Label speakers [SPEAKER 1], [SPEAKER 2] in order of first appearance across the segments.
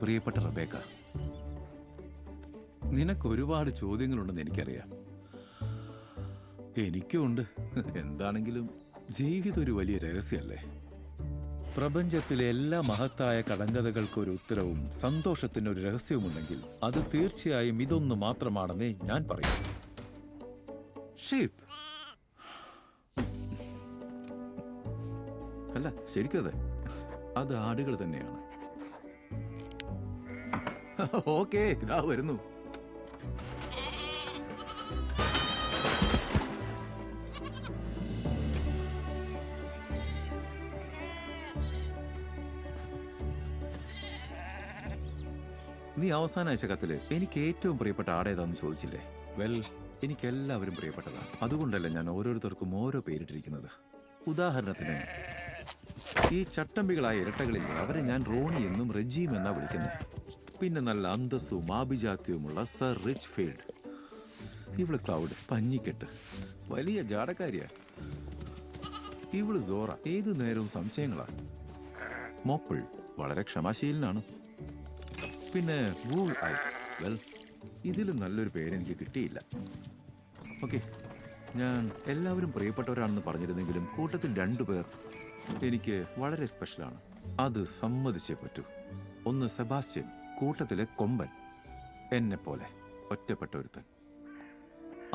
[SPEAKER 1] പ്രിയപ്പെട്ട റബേക്ക, നിനക്ക് ഒരുപാട് ചോദ്യങ്ങളുണ്ടെന്ന് എനിക്കറിയാം. എനിക്കും ഉണ്ട്. എന്താണെങ്കിലും ജീവിതം ഒരു വലിയ രഹസ്യമല്ലേ. പ്രപഞ്ചത്തിലെ എല്ലാ മഹത്തായ കടങ്കഥകൾക്കൊരു ഉത്തരവും സന്തോഷത്തിനൊരു രഹസ്യവുമുണ്ടെങ്കിൽ അത് തീർച്ചയായും ഇതൊന്നു മാത്രമാണെന്നേ ഞാൻ പറയൂ. ഷീപ്പ്. അല്ല, ശരിക്കും അതെ, അത് ആടുകൾ തന്നെയാണ്. ഓക്കേ, ഇതാ വരുന്നു. നീ അവസാന അയച്ച കത്തില് എനിക്ക് ഏറ്റവും പ്രിയപ്പെട്ട ആടേതാന്ന് ചോദിച്ചില്ലേ? വെൽ, എനിക്ക് എല്ലാവരും പ്രിയപ്പെട്ടതാണ്. അതുകൊണ്ടല്ല ഞാൻ ഓരോരുത്തർക്കും ഓരോ പേരിട്ടിരിക്കുന്നത്. ഉദാഹരണത്തിന്, ഈ ചട്ടമ്പികളായ ഇരട്ടകളില്ലേ, അവരെ ഞാൻ റോണി എന്നും റെജിയും എന്നാ വിളിക്കുന്നത്. പിന്നെ നല്ല അന്തസ്സും ആഭിജാത്യവുമുള്ള സർ റിച്ച് ഫീൽഡ്. ഇവള് ക്ലൗഡ്, പഞ്ഞിക്കെട്ട്, വലിയ ജാടക്കാരിയാ. ഇവള് സോറ, ഏതു നേരവും സംശയങ്ങളാ. മോപ്പിൾ വളരെ ക്ഷമാശീലനാണ്. പിന്നെ വൂൾ ഐസ്. വെൽ, ഇതിലും നല്ലൊരു പേരെനിക്ക് കിട്ടിയില്ല. ഓക്കെ, ഞാൻ എല്ലാവരും പ്രിയപ്പെട്ടവരാണെന്ന് പറഞ്ഞിരുന്നെങ്കിലും കൂട്ടത്തിൽ 2 പേർ എനിക്ക് വളരെ സ്പെഷ്യലാണ്. അത് സമ്മതിച്ചേ പറ്റൂ. ഒന്ന് സെബാസ്റ്റ്യൻ, കൂട്ടത്തിലെ കൊമ്പൻ, എന്നെ പോലെ ഒറ്റപ്പെട്ട ഒരുത്തൻ.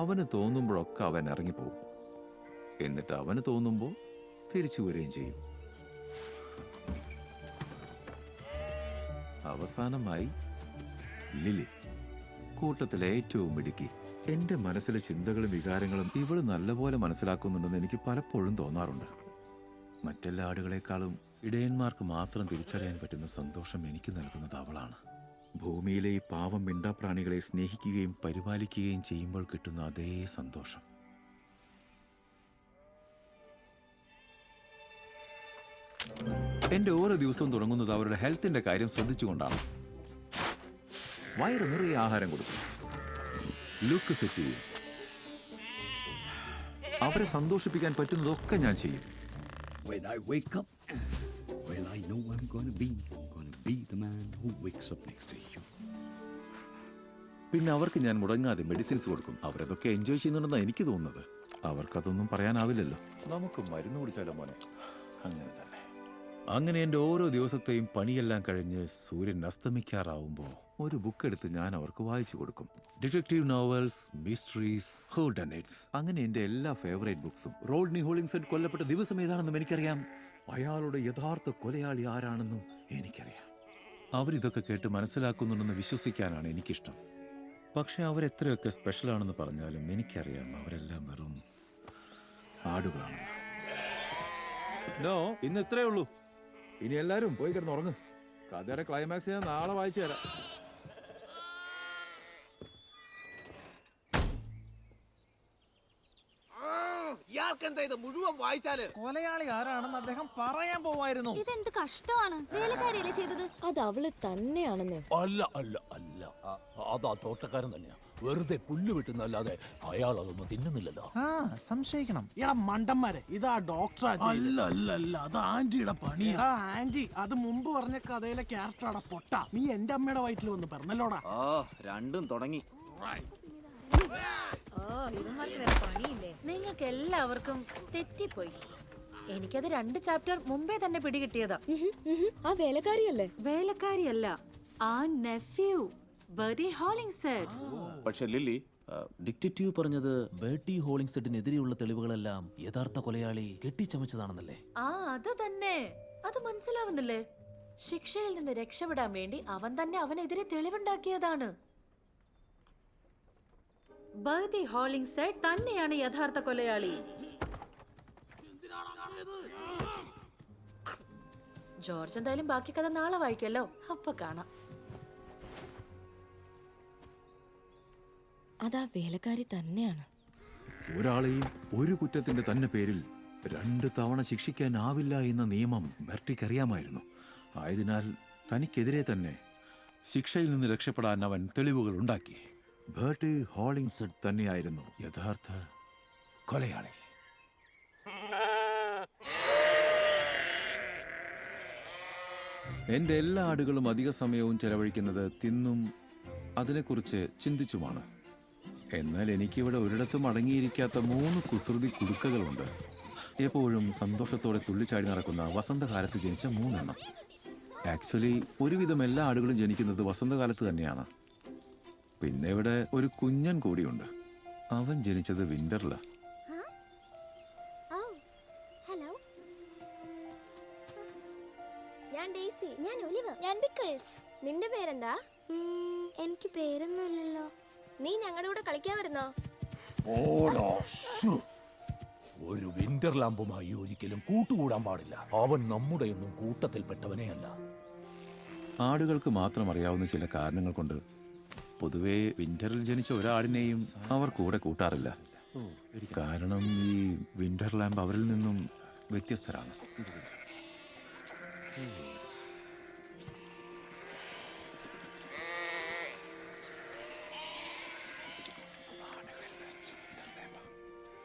[SPEAKER 1] അവന് തോന്നുമ്പോഴൊക്കെ അവൻ ഇറങ്ങിപ്പോവും. എന്നിട്ട് അവന് തോന്നുമ്പോൾ തിരിച്ചു വരികയും ചെയ്യും. അവസാനമായി ലിലി, കൂട്ടത്തിലെ ഏറ്റവും മിടുക്കി. എന്റെ മനസ്സിലെ ചിന്തകളും വികാരങ്ങളും ഇവള് നല്ലപോലെ മനസ്സിലാക്കുന്നുണ്ടെന്ന് എനിക്ക് പലപ്പോഴും തോന്നാറുണ്ട്. മറ്റെല്ലാ ആടുകളെക്കാളും ഇടയന്മാർക്ക് മാത്രം തിരിച്ചറിയാൻ പറ്റുന്ന സന്തോഷം എനിക്ക് നൽകുന്നത് അവളാണ്. ഭൂമിയിലെ ഈ പാവം മിണ്ടാപ്രാണികളെ സ്നേഹിക്കുകയും പരിപാലിക്കുകയും ചെയ്യുമ്പോൾ കിട്ടുന്ന അതേ സന്തോഷം. എന്റെ ഓരോ ദിവസവും തുടങ്ങുന്നത് അവരുടെ ഹെൽത്തിന്റെ കാര്യം ശ്രദ്ധിച്ചുകൊണ്ടാണ്. വയറ് നിറയെ ആഹാരം കൊടുക്കും, ലുക്ക് സെറ്റ് ചെയ്യും, അവരെ സന്തോഷിപ്പിക്കാൻ പറ്റുന്നതൊക്കെ ഞാൻ ചെയ്യും.
[SPEAKER 2] When I wake up, well, I know I'm gonna be the man who wakes up next to you.
[SPEAKER 1] പിന്നെ അവർക്ക് ഞാൻ മുടങ്ങാതെ മെഡിസിൻസ് കൊടുക്കും. അവരതൊക്കെ എൻജോയ് ചെയ്യുന്നുണ്ടെന്നാണ് എനിക്ക് തോന്നുന്നത്. അവർക്കതൊന്നും പറയാനാവില്ലല്ലോ. നമുക്ക് മരുന്ന് കുടിച്ചാലോ മോനെ. അങ്ങനെ തന്നെ. അങ്ങനെ എൻ്റെ ഓരോ ദിവസത്തെയും പണിയെല്ലാം കഴിഞ്ഞ് സൂര്യൻ അസ്തമിക്കാറാവുമ്പോൾ ഒരു ബുക്ക് എടുത്ത് ഞാൻ അവർക്ക് വായിച്ചു കൊടുക്കും. ഡിറ്റക്റ്റീവ് നോവൽസ്, മിസ്റ്ററീസ്, ഹൂഡനൈറ്റ്സ്, അങ്ങനെ എൻ്റെ എല്ലാ ഫേവറേറ്റ് ബുക്സും. റോഡ്നി ഹോളിങ്സൺ കൊല്ലപ്പെട്ട ദിവസം ഏതാണെന്നും എനിക്കറിയാം. അയാളുടെ യഥാർത്ഥ കൊലയാളി ആരാണെന്നും എനിക്കറിയാം. അവരിതൊക്കെ കേട്ട് മനസ്സിലാക്കുന്നുണ്ടെന്ന് വിശ്വസിക്കാനാണ് എനിക്കിഷ്ടം. പക്ഷെ അവരെത്രയൊക്കെ സ്പെഷ്യലാണെന്ന് പറഞ്ഞാലും എനിക്കറിയാം അവരെല്ലാം വെറും ആടുകളാണ്. ഇന്ന് ഇത്രയേ ഉള്ളൂ. ഇനി എല്ലാരും പോയി കിടന്ന് ഉറങ്ങ്. കഥയുടെ ക്ലൈമാക്സ് ഞാൻ നാളെ വായിച്ചു തരാം.
[SPEAKER 3] ഇയാൾക്കെന്താ ഇത് മുഴുവൻ വായിച്ചാല്?
[SPEAKER 4] കൊലയാളി ആരാണെന്ന് അദ്ദേഹം പറയാൻ പോവായിരുന്നു.
[SPEAKER 5] ഇതെന്ത് കഷ്ടമാണ്. വേലക്കാരിയല്ലേ ചെയ്തത്?
[SPEAKER 6] അത് അവള് തന്നെയാണെന്ന്.
[SPEAKER 3] അല്ല അല്ല അല്ല, അതാ തോട്ടക്കാരൻ തന്നെയാ. വെറുതെ പുല്ല് വെട്ടുന്നല്ലാതെ അയാൾ അതൊന്നും തിന്നുന്നില്ലല്ലോ.
[SPEAKER 4] സംശയിക്കണം.
[SPEAKER 7] എടാ മണ്ടന്മാരെ, ഇതാ ഡോക്ടറാ.
[SPEAKER 8] അല്ല അല്ല അല്ല, അത് ആന്റിയുടെ പണിയാ.
[SPEAKER 7] ആന്റി അത് മുമ്പ് പറഞ്ഞ കഥയിലെ ക്യാരക്ടറാടാ പൊട്ട. നീ എന്റെ അമ്മയുടെ വയറ്റിൽ വന്ന് പറഞ്ഞല്ലോടാ.
[SPEAKER 3] രണ്ടും തുടങ്ങി.
[SPEAKER 9] നിങ്ങൾക്ക് എല്ലാവർക്കും തെറ്റിപ്പോയി. എനിക്കത് 2 ചാപ്റ്റർ മുമ്പേ തന്നെ പിടികിട്ടിയതാ.
[SPEAKER 6] ആ വേലക്കാരിയല്ലേ?
[SPEAKER 9] വേലക്കാരിയല്ല, ആ നെഫ്യൂ ബർട്ടി ഹോളിങ്സെഡ്.
[SPEAKER 3] പക്ഷെ ലില്ലി, ഡിറ്റക്റ്റീവ് പറഞ്ഞത് ബർട്ടി ഹോളിങ്സെഡിനെതിരെയുള്ള തെളിവുകളെല്ലാം യഥാർത്ഥ കൊലയാളി കെട്ടിച്ചമച്ചതാണെന്നല്ലേ?
[SPEAKER 9] അത് തന്നെ. അത് മനസ്സിലാവുന്നില്ലേ? ശിക്ഷയിൽ നിന്ന് രക്ഷപ്പെടാൻ വേണ്ടി അവൻ തന്നെ അവനെതിരെ തെളിവുണ്ടാക്കിയതാണ്. ബർട്ടി ഹോളിങ്സെഡ് തന്നെയാണ് യഥാർത്ഥ കൊലയാളി. ജോർജ് എന്തായാലും ബാക്കി കഥ നാളെ വായിക്കല്ലോ, അപ്പൊ കാണാം.
[SPEAKER 6] അതാ വേലക്കാരി തന്നെയാണ്.
[SPEAKER 1] ഒരാളെയും ഒരു കുറ്റത്തിന്റെ തന്നെ പേരിൽ 2 തവണ ശിക്ഷിക്കാനാവില്ല എന്ന നിയമം ബർട്ടിക്കറിയാമായിരുന്നു. ആയതിനാൽ തനിക്കെതിരെ തന്നെ ശിക്ഷയിൽ നിന്ന് രക്ഷപ്പെടാൻ അവൻ തെളിവുകൾ ഉണ്ടാക്കി. ബർട്ടി ഹോളിങ്സെഡ് തന്നെയായിരുന്നു യഥാർത്ഥ കൊലയാളി. എൻ്റെ എല്ലാ ആടുകളും അധിക സമയവും ചെലവഴിക്കുന്നത് തിന്നും അതിനെക്കുറിച്ച് ചിന്തിച്ചുമാണ്. എന്നാൽ എനിക്കിവിടെ ഒരിടത്തും അടങ്ങിയിരിക്കാത്ത 3 കുസൃതി കുടുക്കകളുണ്ട്. എപ്പോഴും സന്തോഷത്തോടെ തുള്ളിച്ചാടി നടക്കുന്ന വസന്തകാലത്ത് ജനിച്ച 3 എണ്ണം. ആക്ച്വലി ഒരുവിധം എല്ലാ ആടുകളും ജനിക്കുന്നത് വസന്തകാലത്ത് തന്നെയാണ്. പിന്നെ ഇവിടെ ഒരു കുഞ്ഞൻ കൂടിയുണ്ട്. അവൻ ജനിച്ചത് വിന്ററിലാണ്.
[SPEAKER 5] ഹലോ, ഞാൻ ഡെയ്സി. ഞാൻ ഒലിവർ. ഞാൻ പിക്കിൾസ്. നിന്റെ പേരെന്താ? എനിക്ക് പേരൊന്നുമില്ലല്ലോ. നീ ഞങ്ങളുടെ കൂടെ കളിക്കാൻ വരുന്നോ?
[SPEAKER 3] ഒരു വിന്റർ ലാമ്പുമായി ഒരിക്കലും കൂട്ടുകൂടാൻ പാടില്ല. അവൻ നമ്മുടെയൊന്നും കൂട്ടത്തിൽപ്പെട്ടവനേ അല്ല.
[SPEAKER 1] ആടുകൾക്ക് മാത്രം അറിയാവുന്ന ചില കാരണങ്ങൾ കൊണ്ട് പൊതുവെ വിന്ററിൽ ജനിച്ച ഒരാടിനെയും അവർ കൂടെ കൂട്ടാറില്ല. കാരണം ഈ വിന്റർ ലാമ്പ് അവരിൽ നിന്നും വ്യത്യസ്തരാണ്.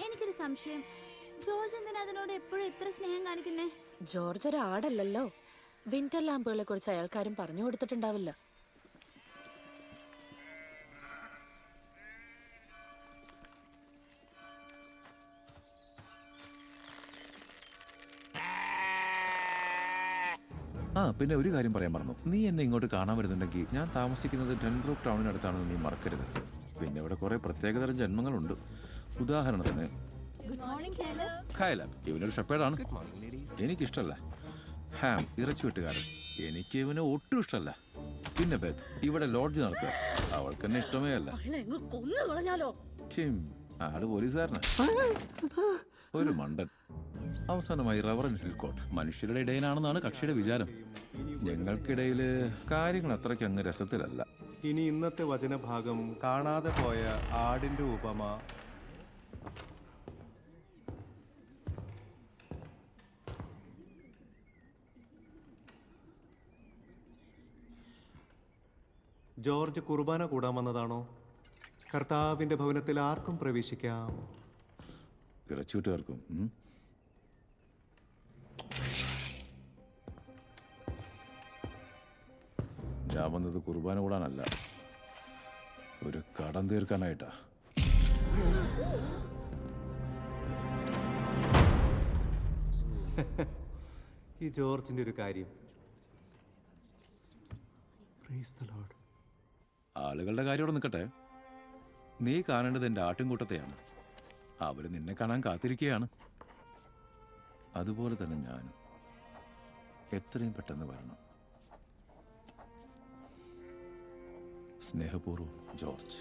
[SPEAKER 5] എനിക്കൊരു സംശയം, ജോർജ് എന്തിനാ അതിനോട് എപ്പോഴും ഇത്ര സ്നേഹം കാണിക്കുന്നേ?
[SPEAKER 9] ജോർജ് ഒരു ആടല്ലല്ലോ. വിന്റർ ലാമ്പുകളെ കുറിച്ച് അയാൾക്കാരും പറഞ്ഞു കൊടുത്തിട്ടുണ്ടാവില്ല.
[SPEAKER 1] പിന്നെ ഒരു കാര്യം പറയാൻ മറന്നു. നീ എന്നെ ഇങ്ങോട്ട് കാണാൻ വരുന്നുണ്ടെങ്കിൽ ഞാൻ താമസിക്കുന്നത് ഡെൻബ്രോക്ക് ടൗണിനടുത്താണെന്ന് നീ മറക്കരുത്. പിന്നെ ഇവിടെ കുറെ പ്രത്യേകതരം ജന്മങ്ങളുണ്ട്. ഉദാഹരണത്തിന് ഖയലാബ്, ഇവനൊരു ഷെപ്പേഡാണ്. എനിക്കിഷ്ടമല്ല. ഹാം, ഇറച്ചി വെട്ടുകാരൻ, എനിക്ക് ഇവന് ഒട്ടും ഇഷ്ടമല്ല. പിന്നെ ബെത്ത്, ഇവിടെ ലോഡ്ജ് നടത്തുക, അവൾക്ക് എന്നെ ഇഷ്ടമേ അല്ല. ടിം, ആള് പോലീസുകാരനാ, ഒരു മണ്ടൻ. അവസാനമായി റവറൻ ഹിൽകോട്ട്, മനുഷ്യരുടെ ഇടയനാണെന്നാണ് കക്ഷിയുടെ വിചാരം. ഞങ്ങൾക്കിടയില് കാര്യങ്ങൾ അത്രയ്ക്ക് അങ്ങ് രസത്തിലല്ല.
[SPEAKER 10] ഇനി ഇന്നത്തെ വചനഭാഗം കാണാതെ പോയ ആടിന്റെ ഉപമ. ജോർജ് കുർബാന കൂടാൻ വന്നതാണോ? കർത്താവിന്റെ ഭവനത്തിൽ ആർക്കും പ്രവേശിക്കാം.
[SPEAKER 1] ഇറച്ചിവിട്ടുകാർക്കും. ഞാൻ വന്നത് കുർബാന കൂടാനല്ല, ഒരു കടം തീർക്കാനായിട്ടാ.
[SPEAKER 10] ഈ ജോർജിന്റെ ഒരു കാര്യം.
[SPEAKER 1] ആളുകളുടെ കാര്യം അവിടെ നിൽക്കട്ടെ. നീ കാണേണ്ടത് എൻ്റെ ആട്ടിൻകൂട്ടത്തെയാണ്. അവർ നിന്നെ കാണാൻ കാത്തിരിക്കുകയാണ്. അതുപോലെ തന്നെ ഞാനും എത്രയും പെട്ടെന്ന് വരണം. സ്നേഹപൂർവ്വം, ജോർജ്.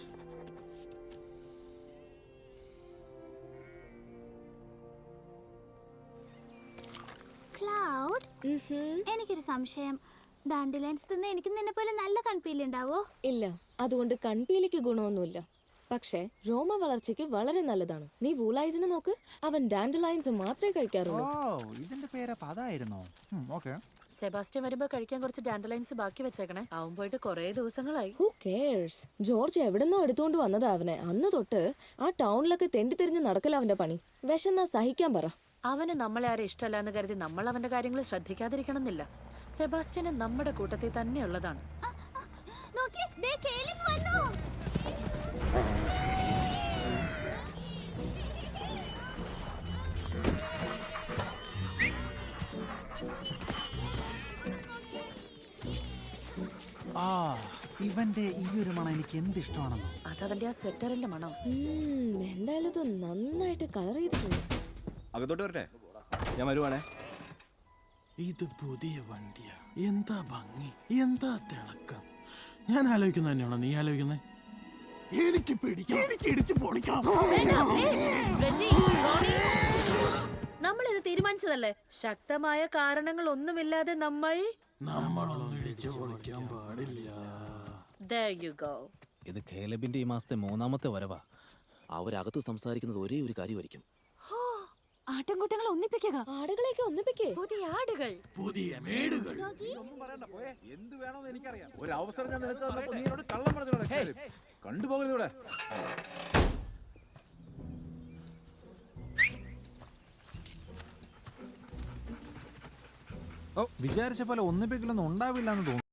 [SPEAKER 5] ക്ലൗഡ്, എനിക്കൊരു സംശയം. ഡാൻഡിലൈൻസ് തിന്ന് എനിക്ക് നിന്നെ പോലെ നല്ല കൺപീലി ഉണ്ടാവോ?
[SPEAKER 6] ഇല്ല, അതുകൊണ്ട് കൺപീലിക്ക് ഗുണമൊന്നുമില്ല. പക്ഷേ രോമ വളർച്ചയ്ക്ക് വളരെ നല്ലതാണ്. നീ വൂലൈസിനെ നോക്ക്, അവൻ ഡാൻഡലൈൻസ് മാത്രമേ കഴിക്കാറുള്ളൂ.
[SPEAKER 4] ഇതിന്റെ പേരപ്പ അതായിരുന്നോ? ഓക്കെ.
[SPEAKER 9] സെബാസ്റ്റ്യൻ വരുമ്പോ കഴിക്കാൻ കുറച്ച് ഡാൻഡലൈൻസ് ബാക്കി വെച്ചേക്കണേ. അവൻ പോയിട്ട് കുറേ ദിവസങ്ങളായി.
[SPEAKER 6] Who CARES? ജോർജ് എവിടെന്നോ എടുത്തുകൊണ്ട് വന്നതാ അവനെ. അന്ന് തൊട്ട് ആ ടൗണിലൊക്കെ തെണ്ടി തിരിഞ്ഞ് നടക്കല അവന്റെ പണി. വിശന്നാ സഹിക്കാൻ പറ.
[SPEAKER 9] അവന് നമ്മളെ ആരും ഇഷ്ടമല്ല എന്ന് കരുതി നമ്മൾ അവന്റെ കാര്യങ്ങൾ ശ്രദ്ധിക്കാതിരിക്കണം എന്നില്ല. സെബാസ്റ്റ്യന് നമ്മുടെ കൂട്ടത്തിൽ തന്നെ ഉള്ളതാണ്.
[SPEAKER 4] ഇവന്റെ ഈ ഒരു മണം എനിക്ക് എന്ത് ഇഷ്ടമാണെന്നോ.
[SPEAKER 9] അതവന്റെ ആ സ്വെറ്ററിന്റെ മണം.
[SPEAKER 6] എന്തായാലും ഇത് നന്നായിട്ട് കളർ ചെയ്തിട്ടുണ്ട്.
[SPEAKER 10] അകത്തോട്ട് വരട്ടെ?
[SPEAKER 8] ഞാൻ വരുവാണേ.
[SPEAKER 7] ഇത് പുതിയ വണ്ടിയാ. എന്താ ഭംഗി, എന്താ തിളക്കം. ഞാൻ ആലോചിക്കുന്ന തന്നെയാണോ നീ ആലോചിക്കുന്നത്? എനിക്ക് പിടിക്കണം, എനിക്ക് ഇടിച്ച് പൊളിക്കണം.
[SPEAKER 9] നമ്മളിത് തീരുമാനിച്ചതല്ലേ? ശക്തമായ കാരണങ്ങൾ ഒന്നുമില്ലാതെ
[SPEAKER 7] നമ്മളൊന്നും ഇടിച്ച് പൊളിക്കാൻ പാടില്ല.
[SPEAKER 9] There you go.
[SPEAKER 3] ഇത് കേലബിന്റെ ഈ മാസത്തെ 3ാമത്തെ വരവാ. അവരകത്ത് സംസാരിക്കുന്നത് ഒരേ ഒരു കാര്യമായിരിക്കും.
[SPEAKER 9] ആട്ടിൻകൂട്ടങ്ങളെ ഒന്നിപ്പിക്കുക.
[SPEAKER 6] ആടുകളെയൊക്കെ ഒന്നിപ്പിക്കേ.
[SPEAKER 9] പുതിയ ആടുകൾ,
[SPEAKER 7] പുതിയ മേടുകൾ.
[SPEAKER 1] എന്ത് വേണമെന്ന് എനിക്കറിയാം. ഒരു അവസരം ഞാൻ നിനക്ക് തന്നപ്പോൾ നീ എന്നോട് കള്ളം പറഞ്ഞോളൂ. കണ്ടുപോകരുത് ഇവിടെ.
[SPEAKER 11] ഓ വിചാരിച്ച പോലെ ഒന്നിപ്പിക്കലൊന്നും ഉണ്ടാവില്ല എന്ന് തോന്നുന്നു.